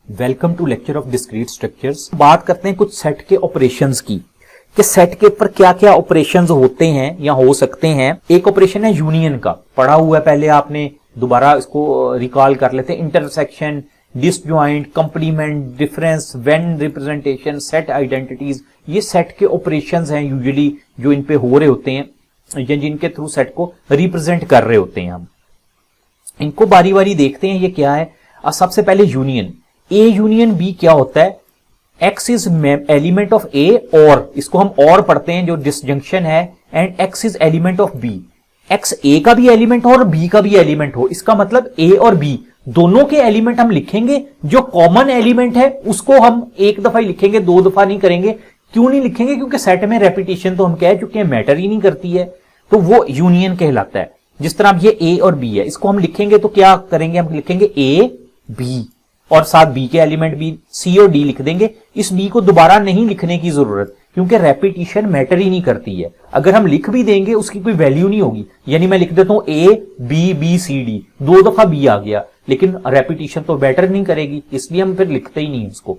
Welcome to lecture of discrete structures. बात करते हैं कुछ सेट के ऑपरेशंस की कि सेट के ऊपर क्या क्या ऑपरेशंस होते हैं या हो सकते हैं। एक ऑपरेशन है यूनियन का, पढ़ा हुआ है पहले आपने, दोबारा इसको रिकॉल कर लेते हैं। Intersection, disjoint, complement, difference, when representation, set identities, ये सेट के ऑपरेशंस हैं यूजुअली जो इन पे हो रहे होते हैं या जिनके थ्रू सेट को रिप्रेजेंट कर रहे होते हैं। हम इनको बारी बारी देखते हैं ये क्या है। सबसे पहले यूनियन, ए यूनियन बी क्या होता है। X is element of A, और इसको हम और पढ़ते हैं जो डिसजंक्शन है, and x is element of B. X A का भी एलिमेंट हो और बी का भी एलिमेंट हो, इसका मतलब ए और बी दोनों के एलिमेंट हम लिखेंगे। जो कॉमन एलिमेंट है उसको हम एक दफा ही लिखेंगे, दो दफा नहीं करेंगे। क्यों नहीं लिखेंगे? क्योंकि सेट में रेपिटेशन तो हम कह चुके हैं मैटर ही नहीं करती है, तो वो यूनियन कहलाता है। जिस तरह अब ये ए और बी है, इसको हम लिखेंगे तो क्या करेंगे, हम लिखेंगे ए बी और साथ बी के एलिमेंट भी सी और डी लिख देंगे। इस बी को दोबारा नहीं लिखने की जरूरत, क्योंकि रेपिटेशन मैटर ही नहीं करती है। अगर हम लिख भी देंगे उसकी कोई वैल्यू नहीं होगी। यानी मैं लिख देता हूं A B B C D, दो दफा बी आ गया, लेकिन रेपिटेशन तो मैटर नहीं करेगी, इसलिए हम फिर लिखते ही नहीं उसको।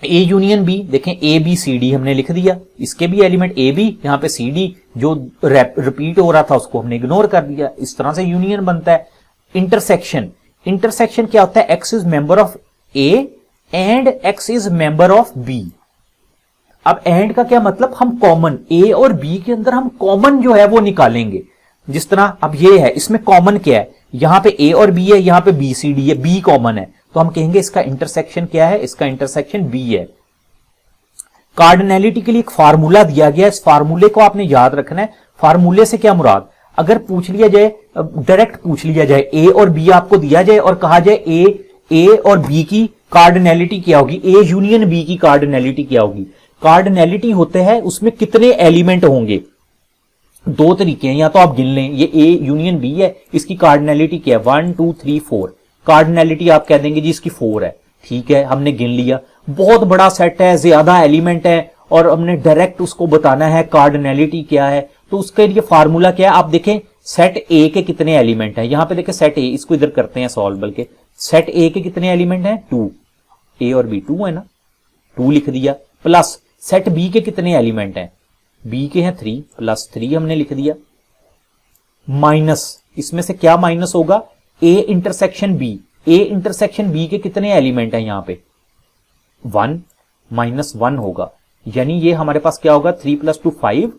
ए यूनियन बी, देखें ए बी सी डी हमने लिख दिया, इसके भी एलिमेंट ए बी, यहां पे सी डी जो रिपीट हो रहा था उसको हमने इग्नोर कर दिया। इस तरह से यूनियन बनता है। इंटरसेक्शन, इंटरसेक्शन क्या होता है? X is member of A and x is member of B. अब एंड का क्या मतलब? हम कॉमन ए और बी के अंदर हम कॉमन जो है वो निकालेंगे। जिस तरह अब ये है, इसमें कॉमन क्या है? यहां पे ए और बी है, यहां पे बी सी डी है, बी कॉमन है, तो हम कहेंगे इसका इंटरसेक्शन क्या है? इसका इंटरसेक्शन बी है। कार्डिनैलिटी के लिए एक फार्मूला दिया गया, इस फार्मूले को आपने याद रखना है। फार्मूले से क्या मुराद? अगर पूछ लिया जाए, डायरेक्ट पूछ लिया जाए, ए और बी आपको दिया जाए और कहा जाए ए और बी की कार्डिनैलिटी क्या होगी, ए यूनियन बी की कार्डिनैलिटी क्या होगी। कार्डिनैलिटी होते हैं उसमें कितने एलिमेंट होंगे। दो तरीके हैं, या तो आप गिन लें, ये ए यूनियन बी है, इसकी कार्डिनैलिटी क्या है? 1 2 3 4। कार्डिनैलिटी आप कह देंगे जी इसकी 4 है, ठीक है, हमने गिन लिया। बहुत बड़ा सेट है, ज्यादा एलिमेंट है और हमने डायरेक्ट उसको बताना है कार्डिनैलिटी क्या है, तो उसके लिए फार्मूला क्या है? आप देखें सेट ए के कितने एलिमेंट हैं, यहां पे देखें सेट ए, इसको इधर करते हैं सॉल्व, बल्कि सेट ए के कितने एलिमेंट हैं? 2। ए और बी 2 है ना, 2 लिख दिया। प्लस सेट बी के कितने एलिमेंट हैं? बी के हैं 3, प्लस 3 हमने लिख दिया। माइनस, इसमें से क्या माइनस होगा? A intersection B. A intersection B के कितने एलिमेंट हैं यहां पे? 1 माइनस 1 होगा, यानी ये हमारे पास क्या होगा? 3 + 2 5,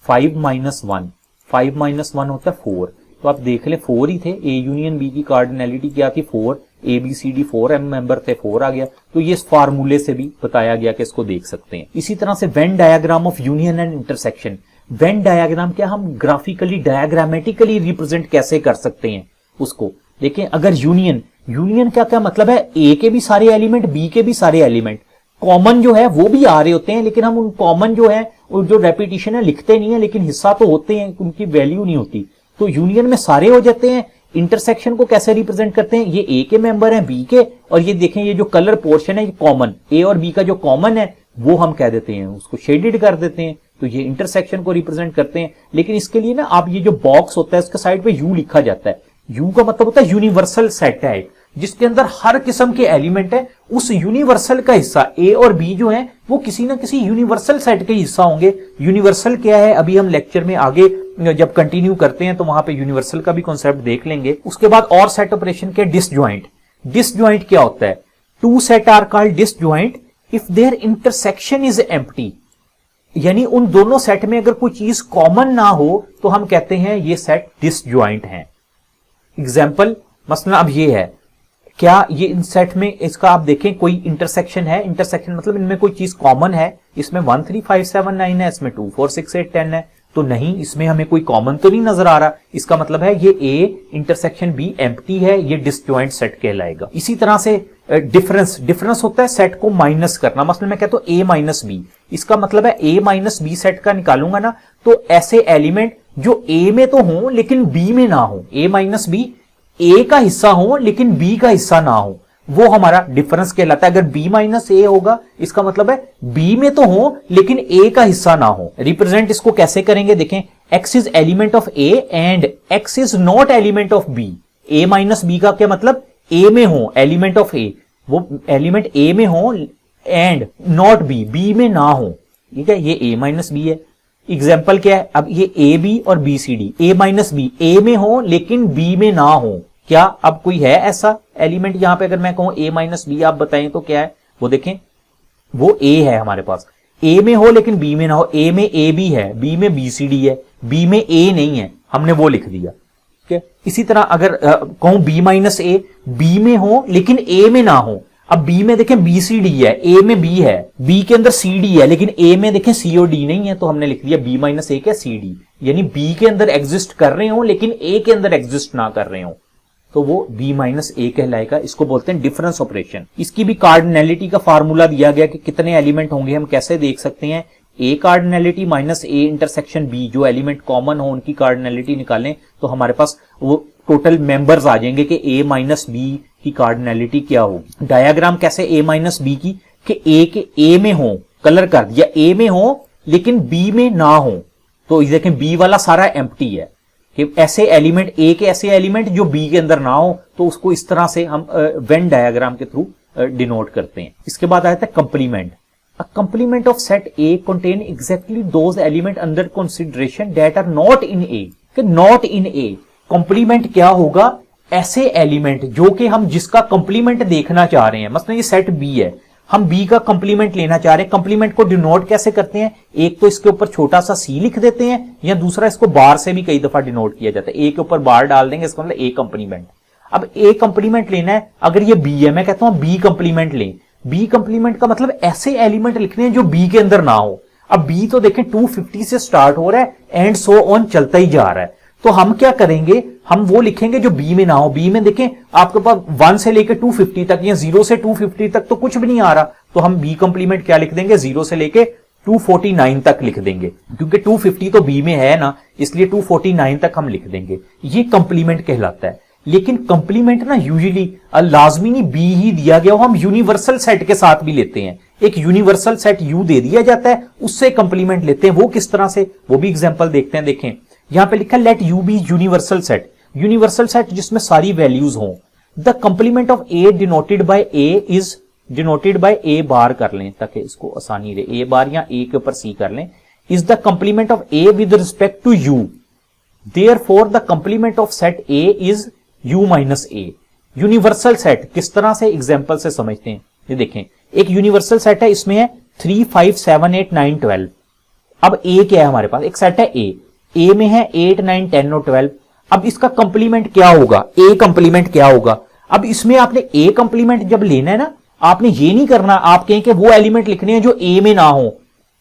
5 - 1, 5 - 1 होता है 4। तो आप देख लें 4 ही थे। ए यूनियन बी की कार्डिनैलिटी क्या थी? 4। A B C D 4 member थे, 4 आ गया। तो ये इस फार्मूले से भी बताया गया कि इसको देख सकते हैं। इसी तरह से Venn diagram of union and intersection. Venn diagram क्या हम ग्राफिकली डायग्रामेटिकली रिप्रेजेंट कैसे कर सकते हैं उसको देखें। अगर यूनियन, यूनियन क्या क्या मतलब है? ए के भी सारे एलिमेंट, बी के भी सारे एलिमेंट, कॉमन जो है वो भी आ रहे होते हैं, लेकिन हम उन कॉमन जो है जो रेपिटेशन है लिखते नहीं है, लेकिन हिस्सा तो होते हैं, उनकी वैल्यू नहीं होती। तो यूनियन में सारे हो जाते हैं। इंटरसेक्शन को कैसे रिप्रेजेंट करते हैं? ये ए के मेंबर हैं बी के, और ये देखें ये जो कलर पोर्शन है ये कॉमन, ए और बी का जो कॉमन है वो हम कह देते हैं, उसको शेडेड कर देते हैं, तो ये इंटरसेक्शन को रिप्रेजेंट करते हैं। लेकिन इसके लिए ना आप ये जो बॉक्स होता है उसके साइड पे यू लिखा जाता है। यू का मतलब होता है यूनिवर्सल सेट है, जिसके अंदर हर किस्म के एलिमेंट है। उस यूनिवर्सल का हिस्सा ए और बी जो है वो किसी ना किसी यूनिवर्सल सेट के हिस्सा होंगे। यूनिवर्सल क्या है अभी हम लेक्चर में आगे जब कंटिन्यू करते हैं तो वहां पे यूनिवर्सल का भी कॉन्सेप्ट देख लेंगे। उसके बाद और सेट ऑपरेशन के डिसजॉइंट। डिसजॉइंट क्या होता है? 2 set are called disjoint if their intersection is empty. यानी उन दोनों सेट में अगर कोई चीज कॉमन ना हो तो हम कहते हैं ये सेट डिसजॉइंट है। एग्जाम्पल मसलन अब ये है, क्या ये इन सेट में इसका आप देखें कोई इंटरसेक्शन है? इंटरसेक्शन मतलब इनमें कोई चीज कॉमन है। इसमें 1 3 5 7 9 है, इसमें 2 4 6 8 10 है, तो नहीं, इसमें हमें कोई कॉमन तो नहीं नजर आ रहा। इसका मतलब है ये ए इंटरसेक्शन बी एम्प्टी है, ये डिसजॉइंट सेट कहलाएगा। इसी तरह से डिफरेंस, डिफरेंस होता है सेट को माइनस करना। मतलब मैं कहता हूं ए माइनस बी, इसका मतलब है ए माइनस बी सेट का निकालूंगा ना, तो ऐसे एलिमेंट जो ए में तो हो लेकिन बी में ना हो, ए माइनस बी ए का हिस्सा हो लेकिन बी का हिस्सा ना हो, वो हमारा डिफरेंस कहलाता है। अगर बी माइनस ए होगा इसका मतलब है बी में तो हो लेकिन ए का हिस्सा ना हो। रिप्रेजेंट इसको कैसे करेंगे देखें, X is element of A and x is not element of B. A minus B का क्या मतलब? ए में हो, एलिमेंट ऑफ ए, वो एलिमेंट ए में हो एंड नॉट बी, बी में ना हो, ठीक है, ये ए माइनस बी है। एग्जाम्पल क्या है, अब ये ए बी और बी सी डी, ए माइनस बी ए में हो लेकिन बी में ना हो, क्या अब कोई है ऐसा एलिमेंट यहां पे? अगर मैं कहूं ए माइनस बी, आप बताएं तो क्या है? वो देखें, वो ए है हमारे पास, ए में हो लेकिन बी में ना हो, ए में ए बी है, बी में बी सी डी है, बी में ए नहीं है, हमने वो लिख दिया, ठीक है। इसी तरह अगर कहूं बी माइनस ए, बी में हो लेकिन ए में ना हो, अब बी में देखें बी सी डी है, ए में बी है, बी के अंदर सी डी है, लेकिन ए में देखें सी और डी नहीं है, तो हमने लिख दिया बी माइनस ए क्या, सी डी, यानी बी के अंदर एग्जिस्ट कर रहे हो लेकिन ए के अंदर एग्जिस्ट ना कर रहे हो, तो वो b माइनस ए कहलाएगा। इसको बोलते हैं डिफरेंस ऑपरेशन। इसकी भी कार्डिनैलिटी का फार्मूला दिया गया कि कितने एलिमेंट होंगे, हम कैसे देख सकते हैं, a cardinality minus a intersection b, जो एलिमेंट कॉमन हो उनकी कार्डिनैलिटी निकालें तो हमारे पास वो टोटल मेंबर्स आ जाएंगे कि a माइनस बी की कार्डिनैलिटी क्या होगी। डायग्राम कैसे a माइनस बी की, कि a के a में हो, कलर कर दिया, a में हो लेकिन b में ना हो, तो देखें b वाला सारा एम्प्टी है, कि ऐसे एलिमेंट, ए के ऐसे एलिमेंट जो बी के अंदर ना हो, तो उसको इस तरह से हम वेन डायग्राम के थ्रू डिनोट करते हैं। इसके बाद आता है complement. A complement of set A contain exactly those element under consideration that are not in A, कि नॉट इन ए। कंप्लीमेंट क्या होगा? ऐसे एलिमेंट जो कि हम जिसका कंप्लीमेंट देखना चाह रहे हैं, मतलब ये सेट बी है, हम बी का कंप्लीमेंट लेना चाह रहे हैं। कंप्लीमेंट को डिनोट कैसे करते हैं? एक तो इसके ऊपर छोटा सा सी लिख देते हैं, या दूसरा इसको बार से भी कई दफा डिनोट किया जाता है, ए के ऊपर बार डाल देंगे, इसका मतलब ए कंप्लीमेंट। अब ए कंप्लीमेंट लेना है, अगर ये बी है, मैं कहता हूं बी कंप्लीमेंट लें। बी कंप्लीमेंट का मतलब ऐसे एलिमेंट लिखने हैं जो बी के अंदर ना हो। अब बी तो देखें 250 से स्टार्ट हो रहा है एंड सो ऑन चलता ही जा रहा है, तो हम क्या करेंगे, हम वो लिखेंगे जो बी में ना हो। बी में देखें आपके पास 1 से लेकर 250 तक, या 0 से 250 तक तो कुछ भी नहीं आ रहा, तो हम बी कंप्लीमेंट क्या लिख देंगे, 0 से लेके 249 तक लिख देंगे, क्योंकि 250 तो बी में है ना, इसलिए 249 तक हम लिख देंगे। ये कंप्लीमेंट कहलाता है। लेकिन कंप्लीमेंट ना यूजुअली लाजमी नहीं बी ही दिया गया हो, हम यूनिवर्सल सेट के साथ भी लेते हैं। एक यूनिवर्सल सेट यू दे दिया जाता है, उससे कंप्लीमेंट लेते हैं। वो किस तरह से, वो भी एग्जांपल देखते हैं। देखें यहां पे लिखा let U be universal set, universal set जिसमें सारी वैल्यूज हों। The complement of A denoted by A is denoted by A bar कर लें ताकि इसको आसानी रहे, ए बार या ए के ऊपर सी कर लें। Is the complement of A with respect to U, therefore the complement of set A is U minus A. Universal set किस तरह से एग्जाम्पल से समझते हैं, ये देखें एक यूनिवर्सल सेट है, इसमें है 3 5 7 8 9 12। अब ए क्या है हमारे पास, एक सेट है ए में है 8 9 10 और 12। अब इसका कंप्लीमेंट क्या होगा, ए कंप्लीमेंट क्या होगा। अब इसमें आपने ए कंप्लीमेंट जब लेना है ना, आपने ये नहीं करना आप कहें कि वो एलिमेंट लिखने हैं जो ए में ना हो,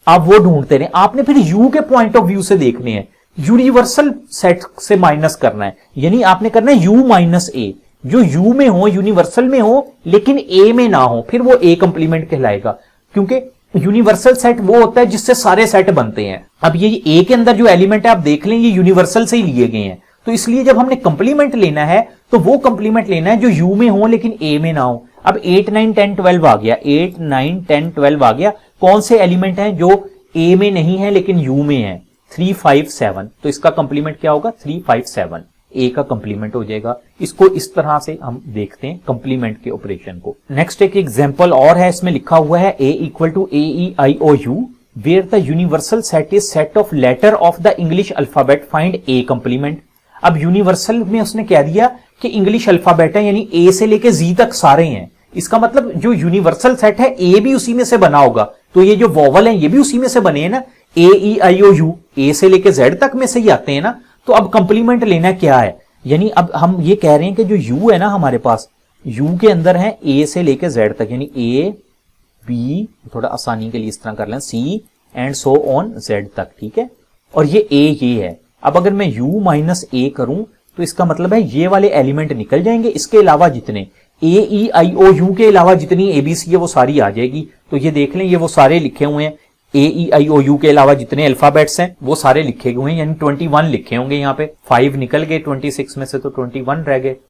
आप वो ढूंढते रहे, आपने फिर यू के पॉइंट ऑफ व्यू से देखने हैं, यूनिवर्सल सेट से माइनस करना है, यानी आपने करना है यू माइनस ए, जो यू में हो, यूनिवर्सल में हो लेकिन ए में ना हो, फिर वो ए कंप्लीमेंट कहलाएगा। क्योंकि यूनिवर्सल सेट वो होता है जिससे सारे सेट बनते हैं। अब ये ए के अंदर जो एलिमेंट है आप देख लें, ये यूनिवर्सल से ही लिए गए हैं, तो इसलिए जब हमने कंप्लीमेंट लेना है तो वो कंप्लीमेंट लेना है जो यू में हो लेकिन ए में ना हो। अब 8 9 10 12 आ गया, 8 9 10 12 आ गया, कौन से एलिमेंट हैं जो ए में नहीं है लेकिन यू में है, 3 5 7, तो इसका कंप्लीमेंट क्या होगा 3 5 7, ए का कंप्लीमेंट हो जाएगा। इसको इस तरह से हम देखते हैं कंप्लीमेंट के ऑपरेशन को। नेक्स्ट एक एग्जांपल और है, इसमें लिखा हुआ है a equal to AEIOU where the universal set is set of letter of the English alphabet find A complement. अब यूनिवर्सल में उसने कह दिया कि इंग्लिश अल्फाबेट है, यानी ए से लेके जी तक सारे हैं। इसका मतलब जो यूनिवर्सल सेट है ए भी उसी में से बना होगा, तो ये जो वॉवल है ये भी उसी में से बने हैं ना, AEIOU ए से लेके जेड तक में से ही आते हैं ना। तो अब कंप्लीमेंट लेना क्या है, यानी अब हम ये कह रहे हैं कि जो यू है ना हमारे पास, यू के अंदर है ए से लेके जेड तक, यानी ए बी, थोड़ा आसानी के लिए इस तरह कर लें, सी एंड सो ऑन जेड तक, ठीक है। और ये ए ये है। अब अगर मैं u माइनस ए करूं तो इसका मतलब है ये वाले एलिमेंट निकल जाएंगे, इसके अलावा जितने AEIOU के अलावा जितनी ABC है वो सारी आ जाएगी। तो ये देख लें, ये वो सारे लिखे हुए हैं, AEIOU के अलावा जितने अल्फाबेट्स हैं वो सारे लिखे हुए हैं, यानी 21 लिखे होंगे। यहाँ पे 5 निकल गए 26 में से, तो 21 रह गए।